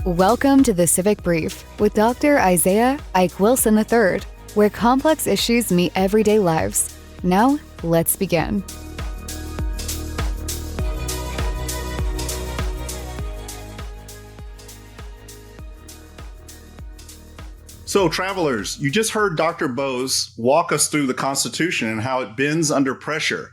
Welcome to the Civic Brief with Dr. Isaiah Ike Wilson III, where complex issues meet everyday lives. Now, let's begin. So, travelers, you just heard Dr. Bose walk us through the Constitution and how it bends under pressure.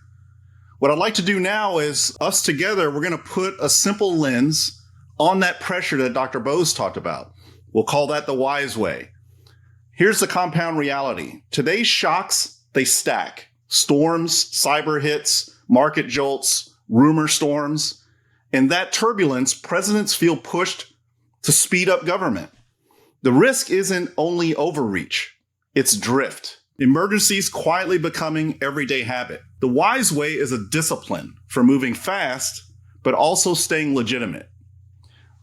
What I'd like to do now is us together, we're going to put a simple lens on that pressure that Dr. Bose talked about. We'll call that the wise way. Here's the compound reality. Today's shocks, they stack. Storms, cyber hits, market jolts, rumor storms. In that turbulence, presidents feel pushed to speed up government. The risk isn't only overreach, it's drift. Emergencies quietly becoming everyday habit. The wise way is a discipline for moving fast, but also staying legitimate.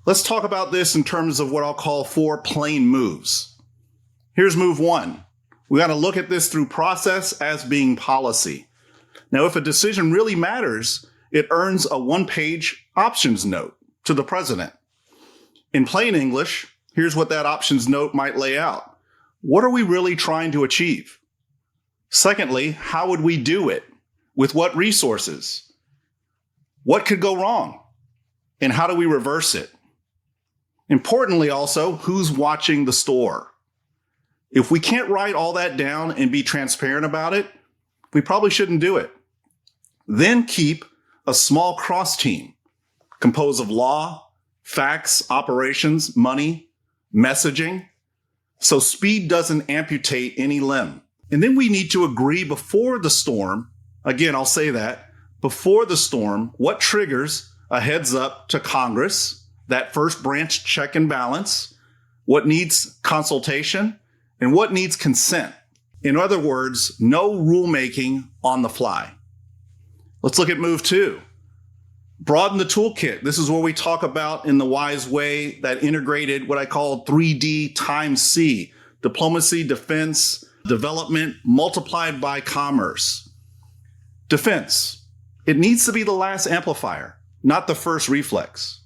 Let's talk about this in terms of what I'll call 4 plain moves. Here's move 1. We got to look at this through process as being policy. Now, if a decision really matters, it earns a 1-page options note to the president. In plain English, here's what that options note might lay out. What are we really trying to achieve? Secondly, how would we do it? With what resources? What could go wrong? And how do we reverse it? Importantly also, who's watching the store? If we can't write all that down and be transparent about it, we probably shouldn't do it. Then keep a small cross team composed of law, facts, operations, money, messaging, so speed doesn't amputate any limb. And then we need to agree before the storm, again, I'll say that, before the storm, what triggers a heads up to Congress, that first branch check and balance, what needs consultation, and what needs consent. In other words, no rulemaking on the fly. Let's look at move 2. Broaden the toolkit. This is where we talk about in the wise way that integrated what I call 3D times C, diplomacy, defense, development multiplied by commerce. Defense. It needs to be the last amplifier, not the first reflex.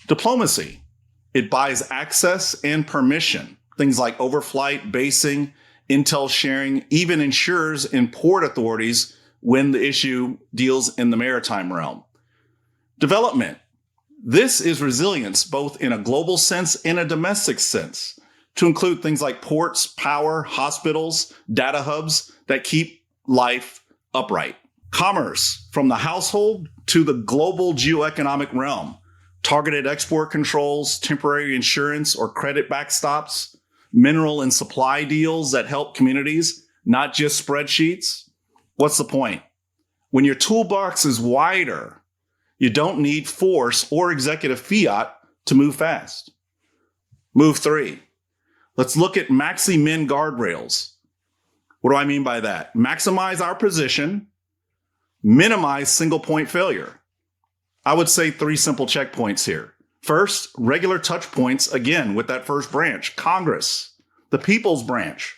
Diplomacy. It buys access and permission. Things like overflight, basing, intel sharing, even ensures in port authorities when the issue deals in the maritime realm. Development. This is resilience, both in a global sense and a domestic sense, to include things like ports, power, hospitals, data hubs that keep life upright. Commerce, from the household to the global geoeconomic realm. Targeted export controls, temporary insurance or credit backstops, mineral and supply deals that help communities, not just spreadsheets. What's the point? When your toolbox is wider, you don't need force or executive fiat to move fast. Move 3. Let's look at Maxi-Min guardrails. What do I mean by that? Maximize our position, minimize single point failure. I would say 3 simple checkpoints here. First, regular touch points, again, with that first branch, Congress, the people's branch.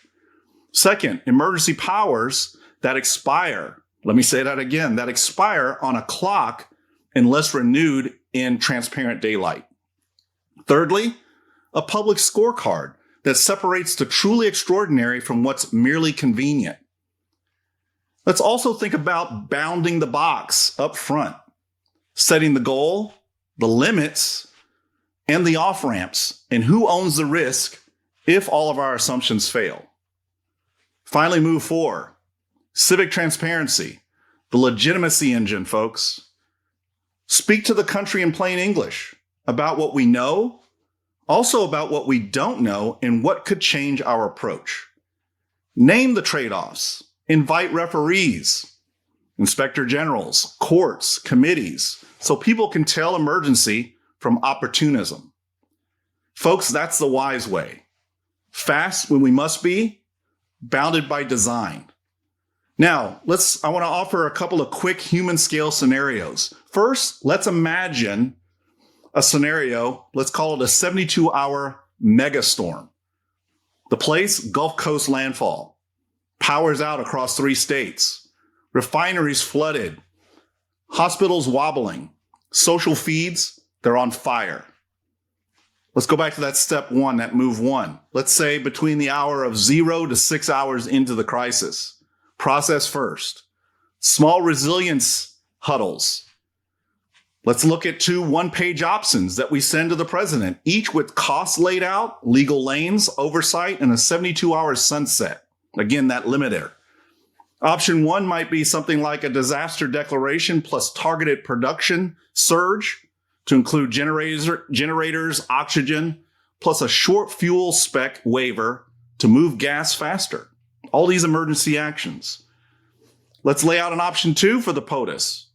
Second, emergency powers that expire. Let me say that again, that expire on a clock unless renewed in transparent daylight. Thirdly, a public scorecard that separates the truly extraordinary from what's merely convenient. Let's also think about bounding the box up front, setting the goal, the limits, and the off-ramps, and who owns the risk if all of our assumptions fail. Finally, move 4, civic transparency, the legitimacy engine, folks. Speak to the country in plain English about what we know, also about what we don't know, and what could change our approach. Name the trade-offs, invite referees, inspector generals, courts, committees, so people can tell emergency from opportunism. Folks, that's the wise way. Fast when we must be, bounded by design. Now, I want to offer a couple of quick human scale scenarios. First, let's imagine a scenario, let's call it a 72-hour megastorm. The place, Gulf Coast landfall. Power's out across 3 states. Refineries flooded. Hospitals wobbling. Social feeds, they're on fire. Let's go back to that step one, that move one. Let's say between the hour of 0 to 6 hours into the crisis. Process first. Small resilience huddles. Let's look at 2 one-page options that we send to the president, each with costs laid out, legal lanes, oversight, and a 72-hour sunset. Again, that limiter. Option 1 might be something like a disaster declaration plus targeted production surge to include generators, oxygen, plus a short fuel spec waiver to move gas faster. All these emergency actions. Let's lay out an option 2 for the POTUS.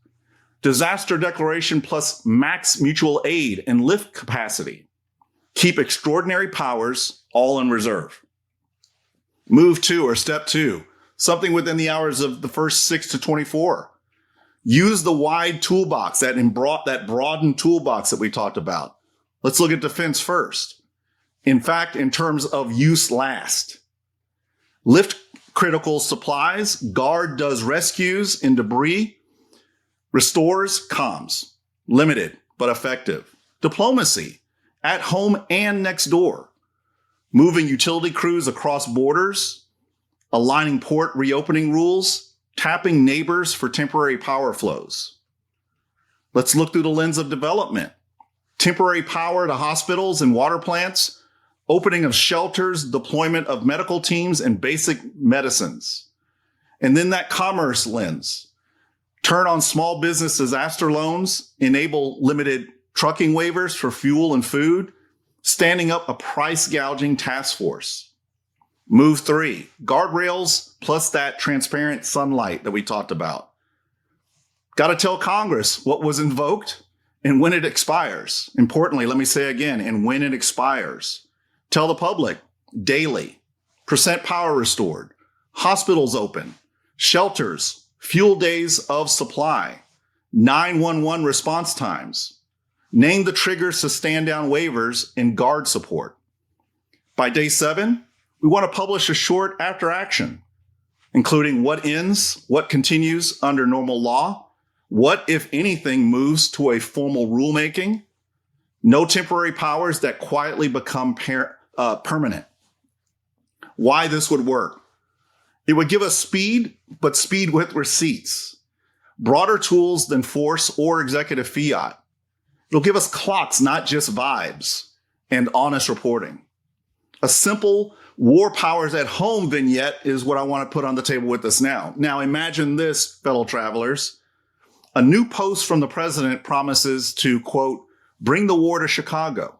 Disaster declaration plus max mutual aid and lift capacity. Keep extraordinary powers all in reserve. Move 2 or step 2, something within the hours of the first 6 to 24. Use the wide toolbox, that Broaden toolbox that we talked about. Let's look at defense first. In fact, in terms of use last. Lift critical supplies, guard does rescues in debris, restores comms. Limited, but effective. Diplomacy, at home and next door. Moving utility crews across borders, aligning port reopening rules, tapping neighbors for temporary power flows. Let's look through the lens of development. Temporary power to hospitals and water plants, opening of shelters, deployment of medical teams and basic medicines. And then that commerce lens. Turn on small business disaster loans, enable limited trucking waivers for fuel and food, standing up a price gouging task force. Move 3, guardrails plus that transparent sunlight that we talked about. Got to tell Congress what was invoked and when it expires. Importantly, let me say again, and when it expires. Tell the public daily, percent power restored, hospitals open, shelters, fuel days of supply, 911 response times. Name the triggers to stand down waivers and guard support. By day 7, we want to publish a short after action, including what ends, what continues under normal law, what, if anything, moves to a formal rulemaking, no temporary powers that quietly become permanent. Why this would work. It would give us speed, but speed with receipts. Broader tools than force or executive fiat. It'll give us clocks, not just vibes, and honest reporting. A simple war powers at home vignette is what I want to put on the table with us now. Now imagine this, fellow travelers. A new post from the president promises to, quote, bring the war to Chicago.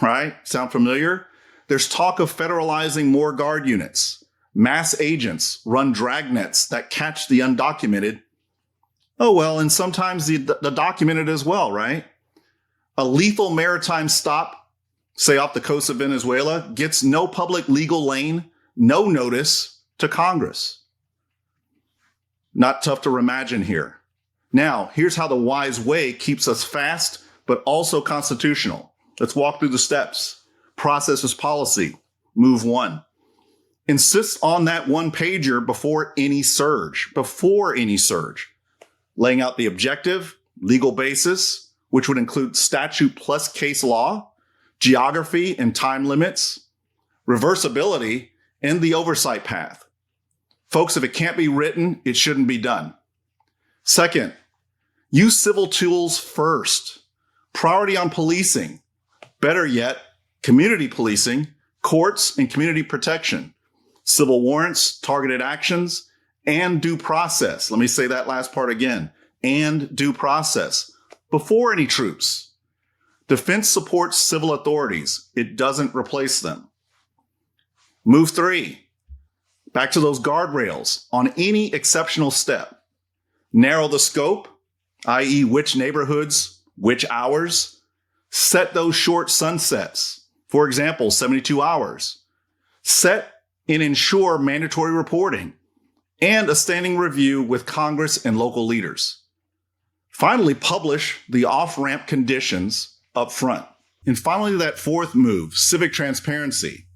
Right? Sound familiar? There's talk of federalizing more guard units. Mass agents run dragnets that catch the undocumented. Oh, well, and sometimes the documented as well, right? A lethal maritime stop, say off the coast of Venezuela, gets no public legal lane, no notice to Congress. Not tough to imagine here. Now, here's how the wise way keeps us fast, but also constitutional. Let's walk through the steps. Process is policy. Move 1. Insist on that one pager before any surge. Laying out the objective, legal basis, which would include statute plus case law, geography and time limits, reversibility, and the oversight path. Folks, if it can't be written, it shouldn't be done. Second, use civil tools first. Priority on policing. Better yet, community policing, courts, and community protection. Civil warrants, targeted actions, and due process. Let me say that last part again. And due process. Before any troops. Defense supports civil authorities. It doesn't replace them. Move 3. Back to those guardrails. On any exceptional step, narrow the scope, i.e. which neighborhoods, which hours. Set those short sunsets. For example, 72 hours. Set and ensure mandatory reporting and a standing review with Congress and local leaders. Finally, publish the off-ramp conditions up front. And finally, that 4th move, civic transparency.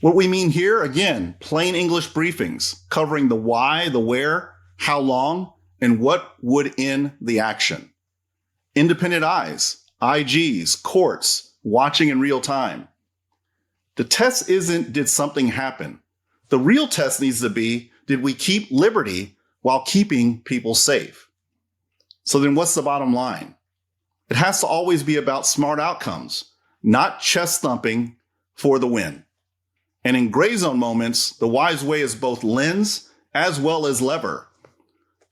What we mean here, again, plain English briefings covering the why, the where, how long, and what would end the action. Independent eyes, IGs, courts, watching in real time. The test isn't, did something happen? The real test needs to be, did we keep liberty while keeping people safe? So then what's the bottom line? It has to always be about smart outcomes, not chest thumping for the win. And in gray zone moments, the wise way is both lens as well as lever.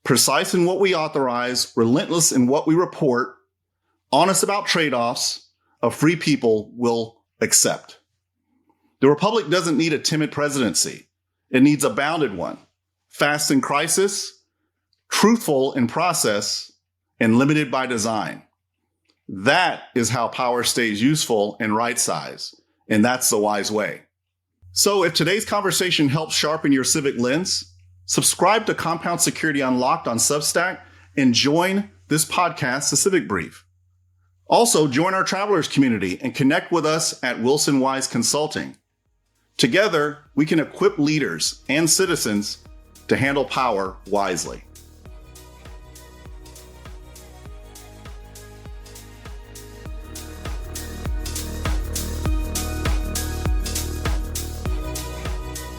Precise in what we authorize, relentless in what we report, honest about trade-offs, a free people will accept. The Republic doesn't need a timid presidency. It needs a bounded one, fast in crisis, truthful in process, and limited by design. That is how power stays useful and right size, and that's the wise way. So if today's conversation helps sharpen your civic lens, subscribe to Compound Security Unlocked on Substack and join this podcast, The Civic Brief. Also, join our travelers community and connect with us at Wilson Wise Consulting. Together, we can equip leaders and citizens to handle power wisely.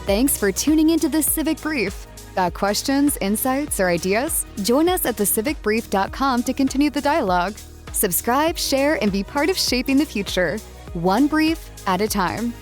Thanks for tuning into the Civic Brief. Got questions, insights, or ideas? Join us at thecivicbrief.com to continue the dialogue. Subscribe, share, and be part of shaping the future, one brief at a time.